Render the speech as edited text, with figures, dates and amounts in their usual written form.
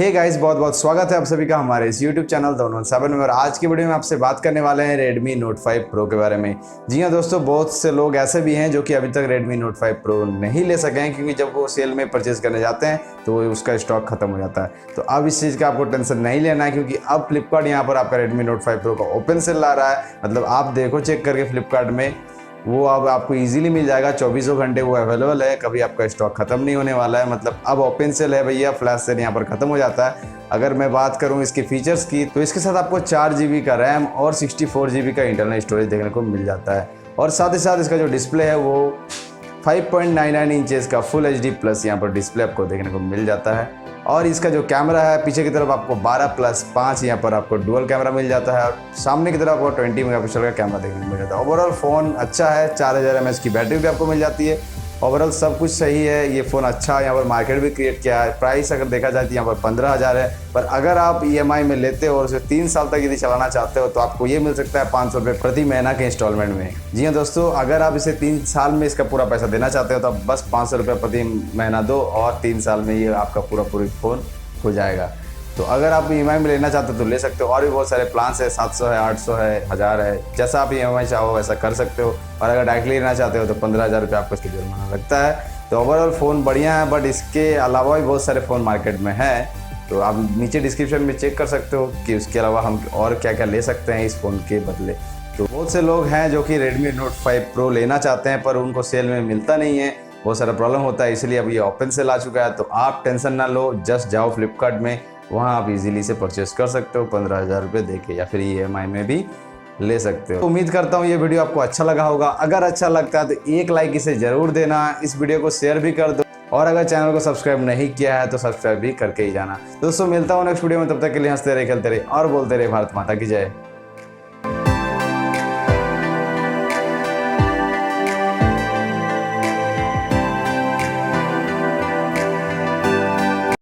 Hey guys, बहुत बहुत स्वागत है आप सभी का हमारे इस YouTube चैनल द 117 में। और आज की वीडियो में आपसे बात करने वाले हैं Redmi Note 5 Pro के बारे में। जी हाँ दोस्तों, बहुत से लोग ऐसे भी हैं जो कि अभी तक Redmi Note 5 Pro नहीं ले सके हैं, क्योंकि जब वो सेल में परचेज करने जाते हैं तो उसका स्टॉक खत्म हो जाता है। तो अब इस चीज़ का आपको टेंशन नहीं लेना है, क्योंकि अब फ्लिपकार्ट यहाँ पर आपका Redmi Note 5 Pro का ओपन सेल ला रहा है। मतलब आप देखो चेक करके फ्लिपकार्ट में, वो अब आपको इजीली मिल जाएगा। 24 घंटे वो अवेलेबल है, कभी आपका स्टॉक खत्म नहीं होने वाला है। मतलब अब ओपन सेल है भैया, फ्लैश सेल यहाँ पर खत्म हो जाता है। अगर मैं बात करूँ इसके फीचर्स की, तो इसके साथ आपको 4 GB का रैम और 64 GB का इंटरनल स्टोरेज देखने को मिल जाता है। और साथ ही साथ इसका जो डिस्प्ले है वो 5.99 इंचेस का फुल HD प्लस यहाँ पर डिस्प्ले आपको देखने को मिल जाता है। और इसका जो कैमरा है, पीछे की तरफ आपको 12+5 यहाँ पर आपको डुअल कैमरा मिल जाता है, और सामने की तरफ आपको 20 मेगापिक्सल का कैमरा देखने को मिल जाता है। ओवरऑल फ़ोन अच्छा है, 4000 mAh की बैटरी भी आपको मिल जाती है। ओवरऑल सब कुछ सही है, ये फ़ोन अच्छा है। यहाँ पर मार्केट भी क्रिएट किया है। प्राइस अगर देखा जाए तो यहाँ पर 15,000 है, पर अगर आप EMI में लेते हो और उसे 3 साल तक यदि चलाना चाहते हो तो आपको ये मिल सकता है 500 रुपये प्रति महीना के इंस्टॉलमेंट में। जी हाँ दोस्तों, अगर आप इसे 3 साल में इसका पूरा पैसा देना चाहते हो तो आप बस 500 रुपये प्रति महीना दो और 3 साल में ये आपका पूरी फ़ोन हो जाएगा। तो अगर आप EMI में लेना चाहते हो तो ले सकते हो। और भी बहुत सारे प्लान्स है, 700 है, 800 है, 1000 है। जैसा आप EMI चाहो वैसा कर सकते हो। और अगर डायरेक्टली लेना चाहते हो तो 15,000 रुपये आपको इसके जुर्माना लगता है। तो ओवरऑल फ़ोन बढ़िया है, बट इसके अलावा भी बहुत सारे फ़ोन मार्केट में हैं। तो आप नीचे डिस्क्रिप्शन में चेक कर सकते हो कि उसके अलावा हम और क्या क्या ले सकते हैं इस फ़ोन के बदले। तो बहुत से लोग हैं जो कि Redmi Note 5 Pro लेना चाहते हैं, पर उनको सेल में मिलता नहीं है, बहुत सारा प्रॉब्लम होता है। इसलिए अब ये ओपन सेल आ चुका है। तो आप टेंशन ना लो, जस्ट जाओ फ्लिपकार्ट में, वहाँ आप इजीली से परचेस कर सकते हो 15,000 रुपये दे के, या फिर EMI में भी ले सकते हो। तो उम्मीद करता हूँ ये वीडियो आपको अच्छा लगा होगा। अगर अच्छा लगता है तो एक लाइक इसे ज़रूर देना, इस वीडियो को शेयर भी कर दो, और अगर चैनल को सब्सक्राइब नहीं किया है तो सब्सक्राइब भी करके ही जाना। दोस्तों मिलता हूँ नेक्स्ट वीडियो में, तब तक के लिए हंसते रहे, खेलते रहे और बोलते रहे भारत माता की जय।